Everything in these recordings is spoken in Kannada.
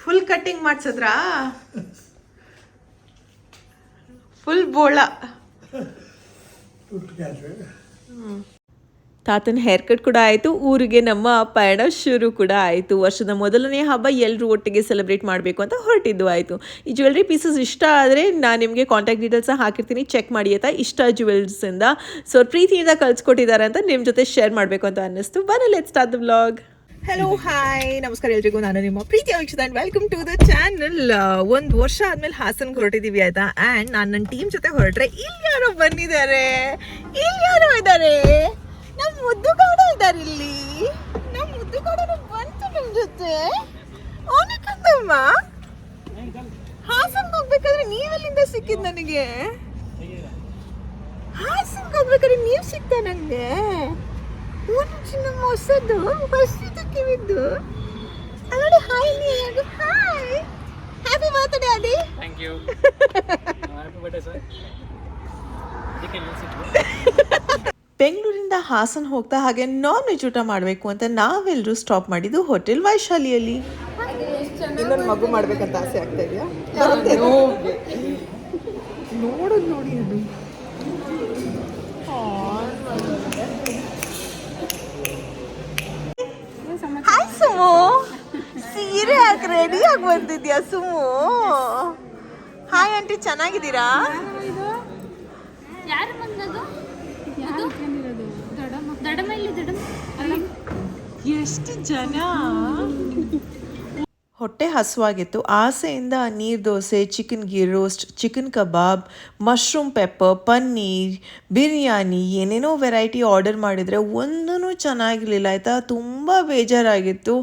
ಫುಲ್ ಕಟ್ಟಿಂಗ್ ಮಾಡ್ಸಿದ್ರಾ? ಫುಲ್ ಬೋಳ. ತಾತನ ಹೇರ್ ಕಟ್ ಕೂಡ ಆಯಿತು. ಊರಿಗೆ ನಮ್ಮ ಪಯಣ ಶುರು ಕೂಡ ಆಯಿತು. ವರ್ಷದ ಮೊದಲನೇ ಹಬ್ಬ ಎಲ್ಲರೂ ಒಟ್ಟಿಗೆ ಸೆಲೆಬ್ರೇಟ್ ಮಾಡಬೇಕು ಅಂತ ಹೊರಟಿದ್ದು ಆಯಿತು. ಈ ಜ್ಯುವೆಲ್ರಿ ಪೀಸಸ್ ಇಷ್ಟ ಆದರೆ ನಾನು ನಿಮಗೆ ಕಾಂಟ್ಯಾಕ್ಟ್ ಡೀಟೇಲ್ಸ್ ಹಾಕಿರ್ತೀನಿ, ಚೆಕ್ ಮಾಡಿ ಆಯ್ತಾ. ಇಷ್ಟ ಜ್ಯುವೆಲ್ಸಿಂದ ಸೊ ಪ್ರೀತಿಯಿಂದ ಕಳ್ಸಿಕೊಟ್ಟಿದ್ದಾರೆ ಅಂತ ನಿಮ್ಮ ಜೊತೆ ಶೇರ್ ಮಾಡಬೇಕು ಅಂತ ಅನ್ನಿಸ್ತು. ಬನ್ನಿ let's start the vlog. Hello hi ನಮಸ್ಕಾರ ಎಲ್ರಿಗೂ, ನಾನು ನಿಮ್ಮ ಪ್ರೀತಿ ವೀಕ್ಷಿತ and welcome to the channel. ಒಂದು ವರ್ಷ ಆದ್ಮೇಲೆ ಹಾಸನ್ಗೆ ಹೊರಟಿದ್ದೀವಿ ಆಯ್ತಾ. ಆ್ಯಂಡ್ ನಾನು ನನ್ನ ಟೀಮ್ ಜೊತೆ ಹೊರಟ್ರೆ ಇಲ್ಲಿ ಯಾರೋ ಬಂದಿದ್ದಾರೆ, ಇಲ್ಲಿ ಯಾರೋ ಇದ್ದಾರೆ, ನಮ್ಮ ಮುದ್ದು ಗೌಡ ಇದ್ದಾರೆ ಇಲ್ಲಿ. ನಮ್ಮ ಮುದ್ದು ಗೌಡನು ಬಂತು ನಿಮ್ಮ ಜೊತೆ. ಅವನಿಕಂದಮ್ಮ ಹಾಸನ್ಗೆ ಹೋಗ್ಬೇಕಾದ್ರೆ ನೀವೆಲ್ಲಿಂದ ಸಿಕ್ಕಿದ್ ನನಗೆ? ಹಾಸನ್ಗೆ ಹೋಗ್ಬೇಕಾದ್ರೆ ನೀವು ಸಿಕ್ತ ನನಗೆ. ನಮ್ಮ ಹೊಸದು ಕಿವಿದ್ದು ಅಲ್ಲಡಿ. ಹಾಯ್ ನೀ hi, happy birthday Adi. Thank you. Happy birthday sir. ಬೆಂಗಳೂರಿಂದ ಹಾಸನ್ ಹೋಗ್ತಾ ಹಾಗೆ ನಾನ್ ವೆಜ್ ಊಟ ಮಾಡಬೇಕು ಅಂತ ನಾವೆಲ್ಲರೂ ಸ್ಟಾಪ್ ಮಾಡಿದ್ದು ಹೋಟೆಲ್ ವೈಶಾಲಿಯಲ್ಲಿ. ಇನ್ನೊಂದು ಮಗು ಮಾಡ್ಬೇಕಂತ ಆಸೆ ಆಗ್ತಾ ಇದೆಯಾ? ನೋಡೋದು ನೋಡಿ ಅದು. ಹಾಯ್ ಸುಮು, ಸೀರೆ ಯಾಕೆ ರೆಡಿ ಆಗಿ ಬಂದಿದ್ಯಾ ಸುಮು? ಹಾಯ್ ಆಂಟಿ, ಚೆನ್ನಾಗಿದ್ದೀರಾ? ಯಾರು ಬಂದದು? ಎಷ್ಟು ಜನ. ಹೊಟ್ಟೆ ಹಸುವಾಗಿತ್ತು. ಆಸೆಯಿಂದ ನೀರು dosa, chicken ghee roast, chicken kebab, mushroom pepper, paneer, biryani, ಏನೇನೋ ವೆರೈಟಿ ಆರ್ಡರ್ ಮಾಡಿದರೆ ಒಂದೂ ಚೆನ್ನಾಗಿರಲಿಲ್ಲ ಆಯಿತಾ. ತುಂಬ ಬೇಜಾರಾಗಿತ್ತು.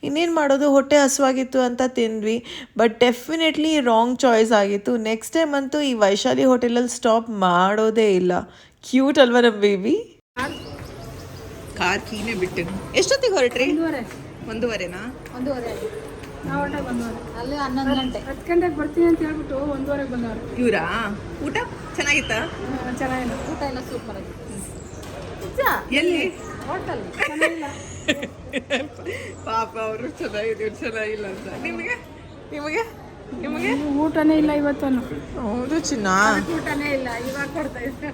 ಇನ್ನೇನು ಮಾಡೋದು, ಹೊಟ್ಟೆ ಹಸುವಾಗಿತ್ತು ಅಂತ ತಿಂದ್ವಿ. ಬಟ್ ಡೆಫಿನೆಟ್ಲಿ ರಾಂಗ್ ಚಾಯ್ಸ್ ಆಗಿತ್ತು. ನೆಕ್ಸ್ಟ್ ಟೈಮ್ ಅಂತೂ ಈ ವೈಶಾಲಿ ಹೋಟೆಲಲ್ಲಿ ಸ್ಟಾಪ್ ಮಾಡೋದೇ ಇಲ್ಲ. ಕ್ಯೂಟ್ ಅಲ್ವಾ ನಮ್ಮ ಬೇಬಿ? ಕಾರ್ ಕೀನೇ ಬಿಟ್ಟು ಎಷ್ಟೊತ್ತಿಗೆ ಹೊರಟ್ರಿ? 1:30ನಾ? 1:30 ನಾವು ಹೊರಟಾಗ 1:30. ಅಲ್ಲಿ 11 ಗಂಟೆ 10 ಗಂಟೆಗೆ ಬರ್ತೀನಿ ಅಂತ ಹೇಳ್ಬಿಟ್ಟು 1:30ಗೆ ಬಂದವರು. ಇವರಾ? ಊಟ ಚೆನ್ನಾಗಿತ್ತಾ? ಚೆನ್ನಾಗಿಲ್ಲ, ಊಟ ಎಲ್ಲ ಸೂಪರ್ ಆಗಿದೆ. ಎಲ್ಲಿ? ಹೋಟೆಲ್ ಚೆನ್ನಾಗಿಲ್ಲ. ಪಾಪ ಅವರು ಚೆನ್ನಾಗಿಲ್ಲ ಅಂತ. ನಿಮಗೆ ನಿಮಗೆ ನಿಮಗೆ ಊಟನೇ ಇಲ್ಲ ಇವತ್ತು. ಹೌದು ಚಿನ್ನ, ಊಟನೇ ಇಲ್ಲ. ಇವಾಗ ಕೊಡ್ತಾ ಇದ್ದಾರೆ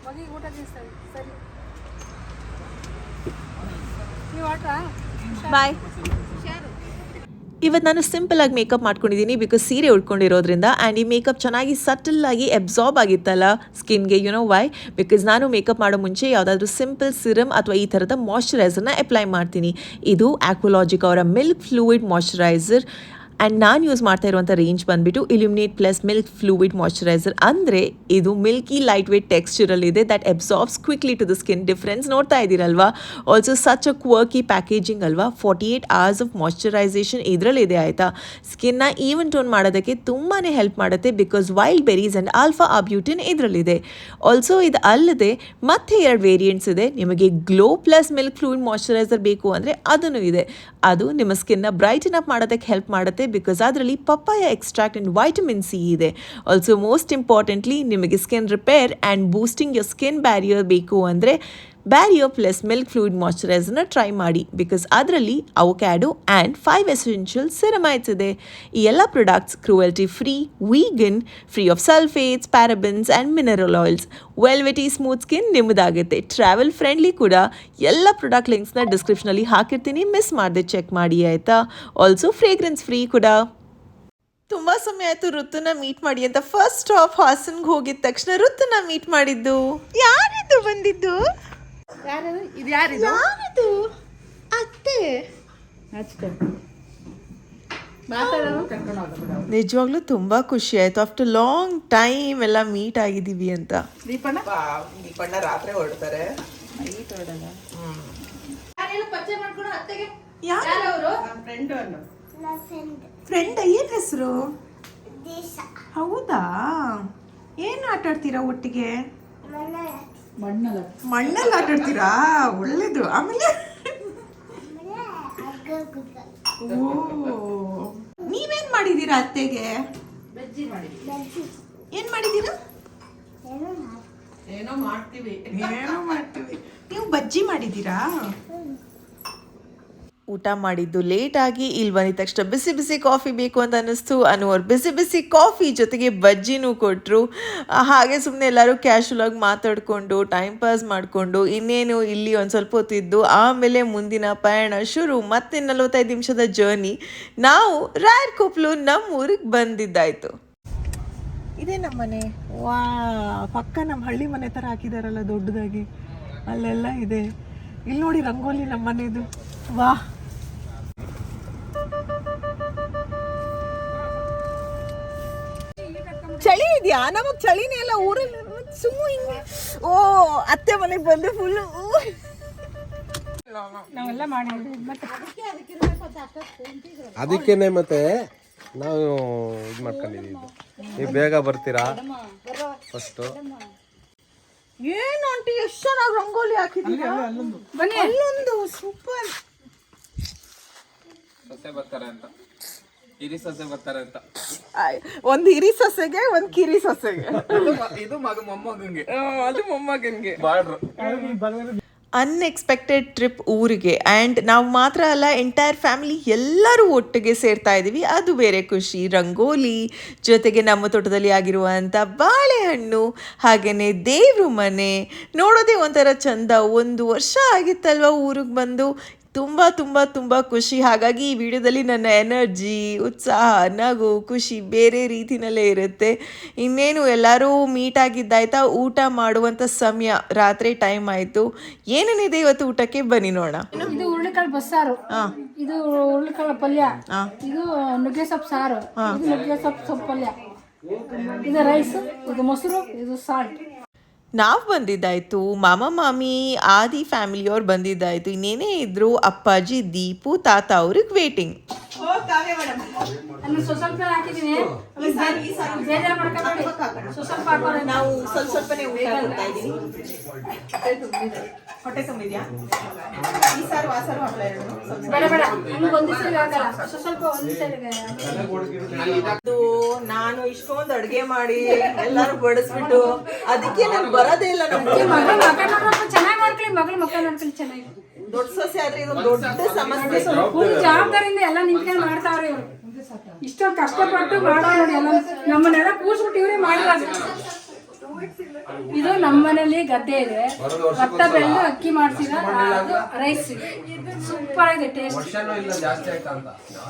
ಮಗಿಗೆ ಊಟ ತಿನ್ನಿಸ್ತಾರೆ. ಸರಿ ನೀವು ಆಟ ಬಾಯ್. ಇವತ್ತು ನಾನು ಸಿಂಪಲಾಗಿ ಮೇಕಪ್ ಮಾಡ್ಕೊಂಡಿದ್ದೀನಿ ಬಿಕಾಸ್ ಸೀರೆ ಉಟ್ಕೊಂಡಿರೋದ್ರಿಂದ. ಆ್ಯಂಡ್ ಈ ಮೇಕಪ್ ಚೆನ್ನಾಗಿ ಸಟಲ್ಲಾಗಿ ಅಬ್ಸಾರ್ಬ್ ಆಗಿತ್ತಲ್ಲ ಸ್ಕಿನ್ಗೆ. You know why? ಬಿಕಾಸ್ ನಾನು ಮೇಕಪ್ ಮಾಡೋ ಮುಂಚೆ ಯಾವುದಾದ್ರೂ ಸಿಂಪಲ್ ಸಿರಮ್ ಅಥವಾ ಈ ಥರದ ಮಾಯ್ಶ್ಚರೈಸರ್ನ ಅಪ್ಲೈ ಮಾಡ್ತೀನಿ. ಇದು ಆಕ್ವಾಲಾಜಿಕ್ ಅವರ ಮಿಲ್ಕ್ ಫ್ಲೂಯಿಡ್ ಮಾಯ್ಶ್ಚರೈಸರ್. ಆ್ಯಂಡ್ ನಾನು ಯೂಸ್ ಮಾಡ್ತಾ ಇರುವಂಥ ರೇಂಜ್ ಬಂದುಬಿಟ್ಟು illuminate plus milk fluid moisturiser. ಅಂದರೆ ಇದು ಮಿಲ್ಕಿ ಲೈಟ್ ವೇಟ್ ಟೆಕ್ಸ್ಚರಲ್ಲಿದೆ that absorbs quickly to the skin. Difference ನೋಡ್ತಾ ಇದ್ದೀರಲ್ವಾ? Also such a quirky packaging ಅಲ್ವಾ. 48 hours ಆಫ್ ಮಾಯ್ಶ್ಚರೈಸೇಷನ್ ಇದರಲ್ಲಿದೆ ಆಯಿತಾ. ಸ್ಕಿನ್ನ ಈವನ್ ಟೋನ್ ಮಾಡೋದಕ್ಕೆ ತುಂಬಾ ಹೆಲ್ಪ್ ಮಾಡುತ್ತೆ because wild berries and alpha arbutin ಇದರಲ್ಲಿದೆ. ಆಲ್ಸೋ ಇದು ಅಲ್ಲದೆ ಮತ್ತೆ 2 ವೇರಿಯಂಟ್ಸ್ ಇದೆ. ನಿಮಗೆ glow plus milk fluid moisturiser ಬೇಕು ಅಂದರೆ ಅದೂ ಇದೆ. ಅದು ನಿಮ್ಮ ಸ್ಕಿನ್ನ ಬ್ರೈಟನ್ ಅಪ್ ಮಾಡೋದಕ್ಕೆ ಹೆಲ್ಪ್ ಮಾಡುತ್ತೆ ಬಿಕಾಸ್ ಅದರಲ್ಲಿ papaya extract and vitamin C ಇದೆ. ಆಲ್ಸೋ ಮೋಸ್ಟ್ ಇಂಪಾರ್ಟೆಂಟ್ಲಿ ನಿಮಗೆ skin repair and boosting your skin barrier ಬೇಕು ಅಂದರೆ ಬ್ಯಾರಿಯರ್ ಪ್ಲಸ್ ಮಿಲ್ಕ್ ಫ್ಲೂಯಿಡ್ ಮಾಯ್ಶ್ಚರೈಸರ್ನ ಟ್ರೈ ಮಾಡಿ ಬಿಕಾಸ್ ಅದರಲ್ಲಿ ಅವಕ್ಯಾಡೋ ಆ್ಯಂಡ್ 5 ಎಸೆನ್ಷಿಯಲ್ ಸಿರಮೈಡ್ಸ್ ಇದೆ. ಈ ಎಲ್ಲ products cruelty free, vegan, free of sulphates, parabens and mineral oils. Velvety smooth skin ನಿಮ್ಮದಾಗುತ್ತೆ. ಟ್ರಾವೆಲ್ ಫ್ರೆಂಡ್ಲಿ ಕೂಡ. ಎಲ್ಲ ಪ್ರಾಡಕ್ಟ್ ಲಿಂಕ್ಸ್ನ ಡಿಸ್ಕ್ರಿಪ್ಷನಲ್ಲಿ ಹಾಕಿರ್ತೀನಿ, ಮಿಸ್ ಮಾಡದೆ ಚೆಕ್ ಮಾಡಿ ಆಯಿತಾ. ಆಲ್ಸೋ ಫ್ರೇಗ್ರೆನ್ಸ್ ಫ್ರೀ ಕೂಡ. ತುಂಬ ಸಮಯ ಆಯಿತು ಋತುನ ಮೀಟ್ ಮಾಡಿ ಅಂತ. ಫಸ್ಟ್ ಸ್ಟಾಪ್ ಹಾಸನ್ಗೆ ಹೋಗಿದ ತಕ್ಷಣ ಋತುನ ಮೀಟ್ ಮಾಡಿದ್ದು. ಯಾರಿದು ಬಂದಿದ್ದು? ಯಾರದು? ಇದು ಯಾರಿದು? ಯಾರಿದು? ಅತ್ತೆ. ಅಷ್ಟೇ ಮಾತಾಡೋದು ಕರ್ಕೊಂಡು ಹೋಗ್ಬಿಡು. ನಿಜವಾಗ್ಲೂ ತುಂಬ ಖುಷಿ ಆಯಿತು. ಆಫ್ಟರ್ ಲಾಂಗ್ ಟೈಮ್ ಎಲ್ಲ ಮೀಟ್ ಆಗಿದ್ದೀವಿ ಅಂತ. ದೀಪಣ್ಣ ರಾತ್ರಿ ಹೊರಡ್ತಾರೆ. ಪರಿಚಯ ಮಾಡ್ಕೊಡು ಅತ್ತೆಗೆ. ಯಾರು? ಫ್ರೆಂಡ್. ಏನ್ ಹೆಸರು? ಹೌದಾ? ಏನು ಆಟ ಆಡ್ತೀರಾ ಒಟ್ಟಿಗೆ? ಮಣ್ಣಲ್ಲಿ ಆಟ ಆಡ್ತೀರಾ? ಒಳ್ಳೇದು. ಆಮೇಲೆ ನೀವೇನ್ ಮಾಡಿದೀರಾ ಅತ್ತೆಗೆ? ಏನ್ ಮಾಡಿದೀರಾ? ಏನೋ ಮಾಡ್ತೀವಿ. ನೀವು ಬಜ್ಜಿ ಮಾಡಿದ್ದೀರಾ? ಊಟ ಮಾಡಿದ್ದು ಲೇಟಾಗಿ ಇಲ್ಲಿ ಬಂದಿದ ತಕ್ಷಣ ಬಿಸಿ ಬಿಸಿ ಕಾಫಿ ಬೇಕು ಅಂತ ಅನ್ನಿಸ್ತು. ಅನ್ನುವರು ಬಿಸಿ ಬಿಸಿ ಕಾಫಿ ಜೊತೆಗೆ ಬಜ್ಜಿನೂ ಕೊಟ್ಟರು. ಹಾಗೆ ಸುಮ್ಮನೆ ಎಲ್ಲರೂ ಕ್ಯಾಶುವಲ್ ಆಗಿ ಮಾತಾಡಿಕೊಂಡು ಟೈಮ್ ಪಾಸ್ ಮಾಡಿಕೊಂಡು ಇನ್ನೇನು ಇಲ್ಲಿ ಒಂದು ಸ್ವಲ್ಪ ಹೊತ್ತಿದ್ದು ಆಮೇಲೆ ಮುಂದಿನ ಪಯಣ ಶುರು. ಮತ್ತೆ 45 ನಿಮಿಷದ ಜರ್ನಿ. ನಾವು ರಾಯರಕೊಪ್ಲು ನಮ್ಮ ಊರಿಗೆ ಬಂದಿದ್ದಾಯಿತು. ಇದೇ ನಮ್ಮ ಮನೆ. ವಾ, ಪಕ್ಕ ನಮ್ಮ ಹಳ್ಳಿ ಮನೆ ಥರ ಹಾಕಿದಾರಲ್ಲ ದೊಡ್ಡದಾಗಿ, ಅಲ್ಲೆಲ್ಲ ಇದೆ. ಇಲ್ಲಿ ನೋಡಿ ರಂಗೋಲಿ ನಮ್ಮ ಮನೆದು. ವಾ, ಚಳಿ ಇದೆಯಾ? ನಮಗ್ ಚಳಿನೇ ಇಲ್ಲ ಊರಲ್ಲಿ. ಸುಮ್ಮ ಹಿಂಗೆ ಓ ಅತ್ತೆ ಮನೆಗೆ ಬಂದು ಫುಲ್ ನಾವೆಲ್ಲ ಮಾಡಿ ಅದಕ್ಕೇನೆ ಮತ್ತೆ ನಾವು ಇದು ಮಾಡ್ಕೊಂಡಿದ್ದೀವಿ. ನೀವು ಬೇಗ ಬರ್ತೀರಾ ಫಸ್ಟು. ಏನು ಆಂಟಿ ಎಷ್ಟು ಚೆನ್ನಾಗಿ ರಂಗೋಲಿ ಹಾಕಿದ್ದೀರಾ. ಬನ್ನಿ ಅಲ್ಲೊಂದು ಸೂಪರ್. ಸೊಸೆ ಬರ್ತಾರೆ ಅಂತ, ಹಿರಿ ಸೊಸೆ ಬರ್ತಾರೆ ಅಂತ. ಒಂದು ಹಿರಿ ಸೊಸೆಗೆ ಒಂದು ಕಿರಿ ಸೊಸೆಗೆ, ಇದು ಮೊಮ್ಮಗಂಗೆ, ಅದು ಮೊಮ್ಮಗನ್ಗೆ. ಬಾಡ್ರು. ಅನ್ಎಕ್ಸ್ಪೆಕ್ಟೆಡ್ ಟ್ರಿಪ್ ಊರಿಗೆ. ಆ್ಯಂಡ್ ನಾವು ಮಾತ್ರ ಅಲ್ಲ, ಎಂಟೈರ್ ಫ್ಯಾಮಿಲಿ ಎಲ್ಲರೂ ಒಟ್ಟಿಗೆ ಸೇರ್ತಾ ಇದ್ದೀವಿ. ಅದು ಬೇರೆ ಖುಷಿ. ರಂಗೋಲಿ ಜೊತೆಗೆ ನಮ್ಮ ತೋಟದಲ್ಲಿ ಆಗಿರುವಂಥ ಬಾಳೆಹಣ್ಣು, ಹಾಗೆಯೇ ದೇವ್ರ ಮನೆ ನೋಡೋದೇ ಒಂಥರ ಚಂದ. 1 ವರ್ಷ ಆಗಿತ್ತಲ್ವ ಊರಿಗೆ ಬಂದು. ತುಂಬ ತುಂಬ ತುಂಬ ಖುಷಿ. ಹಾಗಾಗಿ ಈ ವಿಡಿಯೋದಲ್ಲಿ ನನ್ನ ಎನರ್ಜಿ, ಉತ್ಸಾಹ, ನಗು, ಖುಷಿ ಬೇರೆ ರೀತಿಯಲ್ಲೇ ಇರುತ್ತೆ. ಇನ್ನೇನು ಎಲ್ಲರೂ ಮೀಟ್ ಆಗಿದ್ದಾಯ್ತಾ, ಊಟ ಮಾಡುವಂಥ ಸಮಯ, ರಾತ್ರಿ ಟೈಮ್ ಆಯಿತು. ಏನೇನಿದೆ ಇವತ್ತು ಊಟಕ್ಕೆ ಬನ್ನಿ ನೋಡೋಣ. ಇದು ಹುರುಳಿಕಾಳು ಬಸ್ಸಾರು, ಇದು ಹುರುಳಿಕಾಳು ಪಲ್ಯ, ಇದು ನುಗ್ಗೆ ಸೊಪ್ಪು ಸಾರು, ಇದು ನುಗ್ಗೆ ಸೊಪ್ಪು ಪಲ್ಯ, ಇದು ರೈಸ್, ಇದು ಮೊಸರು, ಇದು ಸಾಲ್ಟ್. ನಾವು ಬಂದಿದ್ದಾಯಿತು, ಮಾಮ ಮಾಮಿ ಆದಿ ಫ್ಯಾಮಿಲಿಯವ್ರು ಬಂದಿದ್ದಾಯಿತು. ಇನ್ನೇನೇ ಇದ್ದರು ಅಪ್ಪಾಜಿ, ದೀಪು, ತಾತ ಅವ್ರಿಗೆ ವೇಟಿಂಗ್. ಸ್ವಲ್ಪ ಹಾಕಿದ್ದೀನಿ, ಬೇಜಾರು ಮಾಡ್ಕೊಬೇಡಿ. ಸ್ವಲ್ಪ ಹಾಕೋಣ. ನಾವು ಸ್ವಲ್ಪನೇ ಊಟ ಕೊಡ್ತಾ ಇದ್ದೀವಿ. ಹೊಟ್ಟೆ ತುಂಬಿದ್ಯಾ? ಈ ಸಾರು ಆ ಸಾರು ಹಪ್ಪಳ ಎರಡು. ಬೇಡ ಬೇಡ, ನಮ್ಗೆ ಒಂದೇ ಸರಿ ಆಗಲ್ಲ, ಸ್ವಲ್ಪ ಒಂದೇ ಸರಿ. ಅದು ನಾನು ಇಷ್ಟೊಂದು ಅಡ್ಗೆ ಮಾಡಿ ಎಲ್ಲಾರು ಬಡಿಸ್ಬಿಟ್ಟು ಅದಕ್ಕೆ ನಾನು ಬರೋದೇ ಇಲ್ಲ. ನಮ್ಗೆ ಮಗಳು ಮಕ್ಕಳು ನೋಡ್ಬೇಕು ಚೆನ್ನಾಗಿ ಮಾಡ್ಕೊಳ್ಳಿ, ಮಗಳು ಮಕ್ಕಳು ನೋಡ್ಕೊಳ್ಳಿ ಚೆನ್ನಾಗಿ. ದೊಡ್ಡ ಸೊಸೆ ಆದ್ರೆ ಇದು ದೊಡ್ಡ ಸಮಸ್ಯೆ. ಫುಲ್ ಜವಾಬ್ದಾರಿಯಿಂದ ಎಲ್ಲ ನಿಂತ್ಕೊಂಡು ಮಾಡ್ತಾವ್ರಿ ಇವ್ರು. ಇಷ್ಟೊಂದು ಕಷ್ಟಪಟ್ಟು ಮಾಡೋ ನೋಡಿ, ಎಲ್ಲ ನಮ್ಮನ್ನೆಲ್ಲ ಕೂರ್ಸ್ಬಿಟ್ಟು ಇವರೇ ಮಾಡಿರೋದು. ಇದು ನಮ್ಮ ಮನೇಲಿ ಗದ್ದೆ ಇದೆ, ಭತ್ತ ಬೆಳೆದು ಅಕ್ಕಿ ಮಾಡ್ಸಿದ, ಅದು ರೈಸ್ ಸೂಪರ್ ಆಗಿದೆ ಟೇಸ್ಟ್.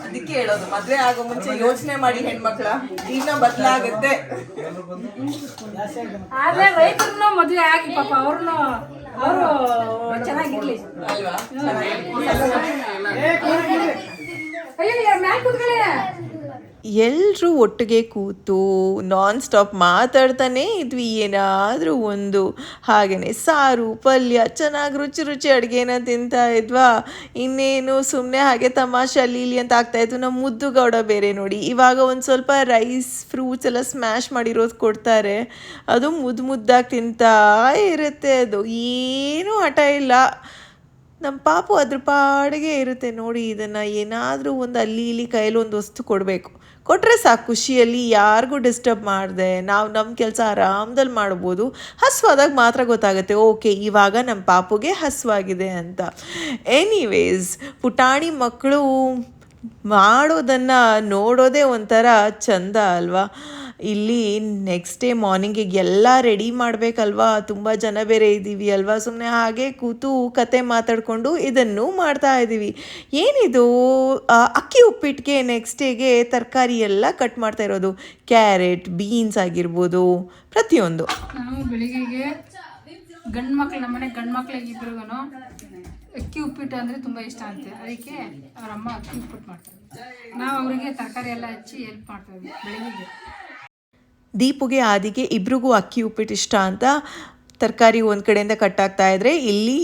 ಅದಕ್ಕೆ ಹೇಳೋದು ಮದ್ವೆ ಆಗೋ ಮುಂಚೆ ಯೋಚನೆ ಮಾಡಿ ಹೆಣ್ಮಕ್ಳ ಜೀವನ ಬದಲಾಗುತ್ತೆ. ಆದ್ರೆ ರೈತರನ್ನು ಮದುವೆ ಆಗಿ ಪಾಪ ಅವರು ಚೆನ್ನಾಗಿರ್ಲಿ ಅಲ್ವಾ? ಅಯ್ಯೋ ಮ್ಯಾಲ್ ಕೂತ್ಕೊಳ್ಳಿ. ಎಲ್ಲರೂ ಒಟ್ಟಿಗೆ ಕೂತು ನಾನ್ ಸ್ಟಾಪ್ ಮಾತಾಡ್ತಾನೇ ಇದ್ವಿ. ಏನಾದರೂ ಒಂದು ಹಾಗೆಯೇ ಸಾರು ಪಲ್ಯ ಚೆನ್ನಾಗಿ ರುಚಿ ರುಚಿ ಅಡುಗೆನ ತಿಂತಾ ಇದ್ವಾ. ಇನ್ನೇನು ಸುಮ್ಮನೆ ಹಾಗೆ ತಮಾಷೆ ಅಲ್ಲಿ ಇಲ್ಲಿ ಅಂತ ಆಗ್ತಾಯಿತ್ತು. ನಮ್ಮ ಮುದ್ದು ಗೌಡ ಬೇರೆ ನೋಡಿ, ಇವಾಗ ಒಂದು ಸ್ವಲ್ಪ ರೈಸ್ ಫ್ರೂಟ್ಸ್ ಎಲ್ಲ ಸ್ಮ್ಯಾಶ್ ಮಾಡಿರೋದು ಕೊಡ್ತಾರೆ. ಅದು ಮುದ್ದಾಗಿ ತಿಂತಾ ಇರುತ್ತೆ. ಅದು ಏನೂ ಹಠ ಇಲ್ಲ. ನಮ್ಮ ಪಾಪು ಅದ್ರ ಪಾಡಿಗೆ ಇರುತ್ತೆ ನೋಡಿ. ಇದನ್ನು ಏನಾದರೂ ಒಂದು ಅಲ್ಲಿ ಇಲ್ಲಿ ಕೈಯಲ್ಲಿ ಒಂದು ವಸ್ತು ಕೊಡಬೇಕು, ಕೊಟ್ಟರೆ ಸಾಕು ಖುಷಿಯಲ್ಲಿ, ಯಾರಿಗೂ ಡಿಸ್ಟರ್ಬ್ ಮಾಡಿದೆ ನಾವು ನಮ್ಮ ಕೆಲಸ ಆರಾಮದಲ್ಲಿ ಮಾಡ್ಬೋದು. ಹಸುವಾದಾಗ ಮಾತ್ರ ಗೊತ್ತಾಗುತ್ತೆ, ಓಕೆ ಇವಾಗ ನಮ್ಮ ಪಾಪುಗೆ ಹಸುವಾಗಿದೆ ಅಂತ. ಎನಿವೇಸ್, ಪುಟಾಣಿ ಮಕ್ಕಳು ಮಾಡೋದನ್ನು ನೋಡೋದೇ ಒಂಥರ ಚಂದ ಅಲ್ವಾ. ಇಲ್ಲಿ ನೆಕ್ಸ್ಟ್ ಡೇ ಮಾರ್ನಿಂಗಿಗೆ ಎಲ್ಲ ರೆಡಿ ಮಾಡಬೇಕಲ್ವಾ, ತುಂಬ ಜನ ಬೇರೆ ಇದ್ದೀವಿ ಅಲ್ವಾ. ಸುಮ್ಮನೆ ಹಾಗೆ ಕೂತು ಕತೆ ಮಾತಾಡಿಕೊಂಡು ಇದನ್ನು ಮಾಡ್ತಾ ಇದ್ದೀವಿ. ಏನಿದು ಅಕ್ಕಿ ಉಪ್ಪಿಟ್ಟಿಗೆ ನೆಕ್ಸ್ಟ್ ಡೇಗೆ ತರಕಾರಿ ಎಲ್ಲ ಕಟ್ ಮಾಡ್ತಾ ಇರೋದು, ಕ್ಯಾರೆಟ್, ಬೀನ್ಸ್ ಆಗಿರ್ಬೋದು, ಪ್ರತಿಯೊಂದು. ನಾವು ಬೆಳಿಗ್ಗೆಗೆ ಗಂಡು ಮಕ್ಳು, ನಮ್ಮನೆ ಗಂಡು ಮಕ್ಳಿಗೆ ಇಬ್ರಿಗೂ ಅಕ್ಕಿ ಉಪ್ಪಿಟ್ಟು ಅಂದರೆ ತುಂಬ ಇಷ್ಟ ಅಂತೆ. ಅದಕ್ಕೆ ಅವರಮ್ಮ ಅಕ್ಕಿ ಉಪ್ಪಿಟ್ಟು ಮಾಡ್ತಾರೆ. ನಾವು ಅವರಿಗೆ ತರಕಾರಿ ಎಲ್ಲ ಹಚ್ಚಿ ಹೆಲ್ಪ್ ಮಾಡ್ತೀವಿ ಬೆಳಿಗ್ಗೆಗೆ. ದೀಪುಗೆ ಆದಿಗೆ ಇಬ್ರಿಗೂ ಅಕ್ಕಿ ಉಪ್ಪಿಟ್ಟು ಇಷ್ಟ ಅಂತ ತರಕಾರಿ ಒಂದು ಕಡೆಯಿಂದ ಕಟ್ಟಾಗ್ತಾ ಇದ್ರೆ, ಇಲ್ಲಿ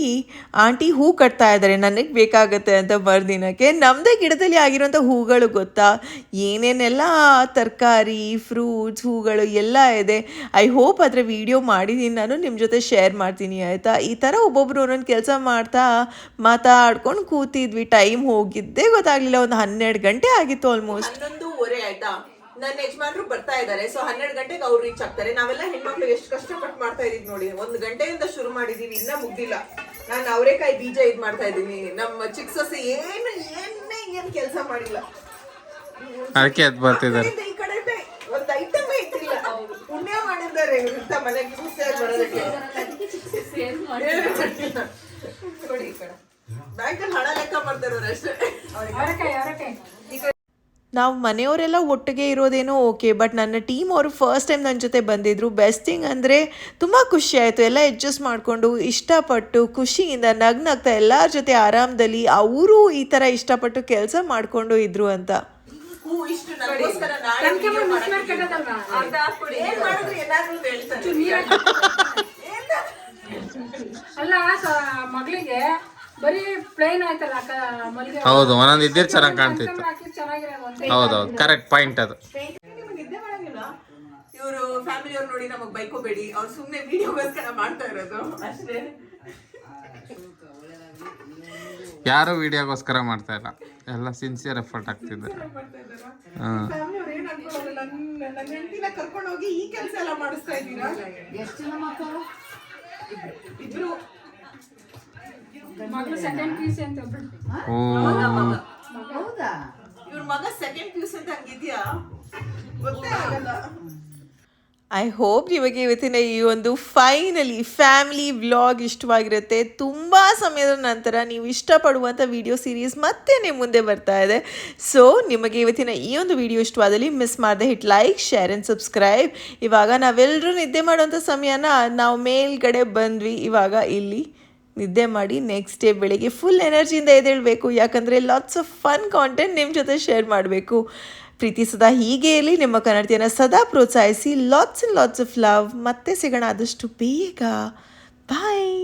ಆಂಟಿ ಹೂ ಕಟ್ತಾ ಇದ್ದಾರೆ ನನಗೆ ಬೇಕಾಗತ್ತೆ ಅಂತ ಮರುದಿನಕ್ಕೆ. ನಮ್ಮದೇ ಗಿಡದಲ್ಲಿ ಆಗಿರೋಂಥ ಹೂಗಳು ಗೊತ್ತಾ, ಏನೇನೆಲ್ಲ ತರಕಾರಿ ಫ್ರೂಟ್ಸ್ ಹೂಗಳು ಎಲ್ಲ ಇದೆ. ಐ ಹೋಪ್ ಅದರ ವಿಡಿಯೋ ಮಾಡಿದ್ದೀನಿ, ನಾನು ನಿಮ್ಮ ಜೊತೆ ಶೇರ್ ಮಾಡ್ತೀನಿ ಆಯಿತಾ. ಈ ಥರ ಒಬ್ಬೊಬ್ಬರು ಒಂದೊಂದು ಕೆಲಸ ಮಾಡ್ತಾ ಮಾತಾಡ್ಕೊಂಡು ಕೂತಿದ್ವಿ. ಟೈಮ್ ಹೋಗಿದ್ದೇ ಗೊತ್ತಾಗಲಿಲ್ಲ. ಒಂದು 12 ಗಂಟೆ ಆಗಿತ್ತು ಆಲ್ಮೋಸ್ಟ್. 11:15 ಆಯ್ತಾ. ನನ್ನ ಯಜಮಾನ್ರು ಬರ್ತಾ ಇದ್ದಾರೆ. ಸೊ 12 ಗಂಟೆಗೆ ಅವ್ರು ರೀಚ್ ಆಗ್ತಾರೆ. ನಾವೆಲ್ಲ ಹೆಣ್ಮಕ್ಳು ಎಷ್ಟು ಕಷ್ಟಪಟ್ಟು ಮಾಡ್ತಾ ಇದೀವಿ ನೋಡಿ. 1 ಗಂಟೆಯಿಂದ ಶುರು ಮಾಡಿದೀವಿ, ಇನ್ನ ಮುಗ್ದಿಲ್ಲ. ನಾನು ಅವರೆಕಾಯಿ ಬೀಜ ಇದ್ ಮಾಡ್ತಾ ಇದ್ದೀನಿ. ನಮ್ಮ ಚಿಕ್ಕ ಸೊಸೆ ಏನು ಕೆಲಸ ಮಾಡಿಲ್ಲ. ಅದಕ್ಕೆ ಅದ್ ಬರ್ತಿದ್ದಾರೆ. ಈ ಕಡೆ ಒಂದು ಐಟಮ್ ಇಟ್ಟಿಲ್ಲ. ಪುಣ್ಯ ಮಾಡಿದ್ದಾರೆ ಇಂಥ ಮನೆಗೆ ಸೊಸೆ ಬರೋದಕ್ಕೆ. ನೋಡಿ ಈ ಕಡೆ ಬ್ಯಾಂಕಲ್ಲಿ ಹಣ ಲೆಕ್ಕ ಮಾಡ್ತಾರೆ ಅಷ್ಟೇ. ಅವರೆಕಾಯಿ ನಾವು ಮನೆಯವರೆಲ್ಲ ಒಟ್ಟಿಗೆ ಇರೋದೇನೋ ಓಕೆ, ಬಟ್ ನನ್ನ ಟೀಮ್ ಅವರು ಫಸ್ಟ್ ಟೈಮ್ ನನ್ನ ಜೊತೆ ಬಂದಿದ್ದರು. ಬೆಸ್ಟ್ ಥಿಂಗ್ ಅಂದರೆ ತುಂಬ ಖುಷಿ ಆಯಿತು. ಎಲ್ಲ ಅಡ್ಜಸ್ಟ್ ಮಾಡಿಕೊಂಡು ಇಷ್ಟಪಟ್ಟು ಖುಷಿಯಿಂದ ನಗ್ನಗ್ತಾ ಎಲ್ಲರ ಜೊತೆ ಆರಾಮದಲ್ಲಿ ಅವರು ಈ ಥರ ಇಷ್ಟಪಟ್ಟು ಕೆಲಸ ಮಾಡಿಕೊಂಡು ಇದ್ರು ಅಂತ. ಅಲ್ಲ ಮಗಳಿಗೆ ಬರೀ ಪ್ಲೇನ್ ಆಯ್ತಲ್ಲ ಮಲ್ಲಿಗೆ. ಹೌದು, ಒಂದೊಂದು ಇದ್ದಿರ್ ಚೆನ್ನಾಗಿ ಕಾಣ್ತಿತ್ತು. ಚೆನ್ನಾಗಿರೋದು ಹೌದೌದು, ಕರೆಕ್ಟ್ ಪಾಯಿಂಟ್ ಅದು. ಇವರು ಫ್ಯಾಮಿಲಿ ಅವ್ರು ನೋಡಿ ನಮಗ್ ಬೈಕೋಬೇಡಿ, ಅವ್ರು ಸುಮ್ನೆ ವಿಡಿಯೋಗೋಸ್ಕರ ಮಾಡ್ತಾ ಇರೋದು ಅಷ್ಟೇ. ಯಾರು ವಿಡಿಯೋಗೋಸ್ಕರ ಮಾಡ್ತಾ ಇಲ್ಲ, ಎಲ್ಲ ಸಿನ್ಸಿಯರ್ ಎಫರ್ಟ್ ಆಗ್ತಿದ್ದಾರೆ. ಫ್ಯಾಮಿಲಿ ಅವ್ರು ಏನ್ ಅನ್ಕೊಳ್ಳೋಲ್ಲ, ನನ್ನ ಹೆಂಡತಿನ ಕರ್ಕೊಂಡು ಹೋಗಿ ಈ ಕೆಲಸ ಎಲ್ಲ ಮಾಡಿಸ್ತಾ ಇದ್ದೀರಾ. ಇಬ್ರು ಮಗಳು ಸೆಕೆಂಡ್ ಪಿ ಸಿ ಅಂತ ಓ, ಇವ್ರ ಮಗ ಸೆಕೆಂಡ್ ಪಿ ಯು ಸಿ ಅಂತ ಹಂಗಿದ್ಯಾ ಗೊತ್ತೇ ಆಗಲ್ಲ. ಐ ಹೋಪ್ ನಿಮಗೆ ಇವತ್ತಿನ ಈ ಒಂದು ಫೈನಲಿ ಫ್ಯಾಮಿಲಿ ವ್ಲಾಗ್ ಇಷ್ಟವಾಗಿರುತ್ತೆ. ತುಂಬ ಸಮಯದ ನಂತರ ನೀವು ಇಷ್ಟಪಡುವಂಥ ವಿಡಿಯೋ ಸೀರೀಸ್ ಮತ್ತೆ ನಿಮ್ಮ ಮುಂದೆ ಬರ್ತಾ ಇದೆ. ಸೊ ನಿಮಗೆ ಇವತ್ತಿನ ಈ ಒಂದು ವಿಡಿಯೋ ಇಷ್ಟವಾದಲ್ಲಿ ಮಿಸ್ ಮಾಡದೆ hit like, share and subscribe. ಇವಾಗ ನಾವೆಲ್ಲರೂ ನಿದ್ದೆ ಮಾಡೋಂಥ ಸಮಯನ ನಾವು ಮೇಲ್ಗಡೆ ಬಂದ್ವಿ. ಇವಾಗ ಇಲ್ಲಿ ನಿದ್ದೆ ಮಾಡಿ ನೆಕ್ಸ್ಟ್ ಡೇ ಬೆಳಿಗ್ಗೆ ಫುಲ್ ಎನರ್ಜಿಯಿಂದ ಎದ್ದೇಳಬೇಕು. ಯಾಕಂದರೆ ಲಾಟ್ಸ್ ಆಫ್ ಫನ್ ಕಾಂಟೆಂಟ್ ನಿಮ್ಮ ಜೊತೆ ಶೇರ್ ಮಾಡಬೇಕು. ಪ್ರೀತಿ ಸದಾ ಹೀಗೆ ಇರಲಿ. ನಿಮ್ಮ ಕನ್ನಡತಿಯನ್ನು ಸದಾ ಪ್ರೋತ್ಸಾಹಿಸಿ. Lots of love. ಮತ್ತೆ ಸಿಗೋಣ ಆದಷ್ಟು ಬೇಗ. ಬಾಯ್.